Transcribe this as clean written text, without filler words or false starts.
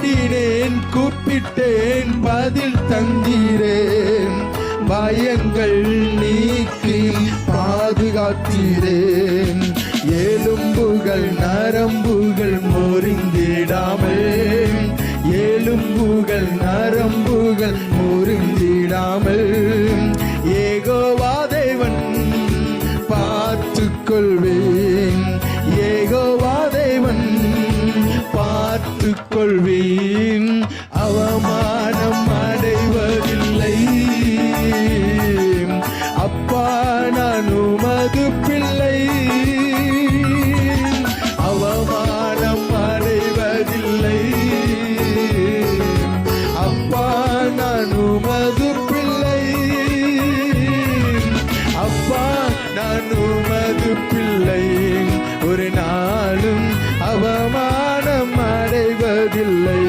தேடினேன், கூப்பிட்டேன், பதில் தந்தீரேன். பயங்கள் நீக்கி பாதுகாத்தீரேன். எலும்புகள் நரம்புகள் முறிந்திடாமல், எலும்புகள் நரம்புகள் முறிந்திடாமல் யெகோவா தேவன் பார்த்துக் கொள்வேன். யெகோவா தேவன் பார்த்துக் கொள்வேன். அவமானம் அடைவதில்லை. அப்பா நான் உமது பிள்ளை. அவமானம் அடைவதில்லை. அப்பா நான் உமது பிள்ளை. அப்பா நான் உமது பிள்ளை. ஒரு நாளும் அவமானம் அடைவதில்லை.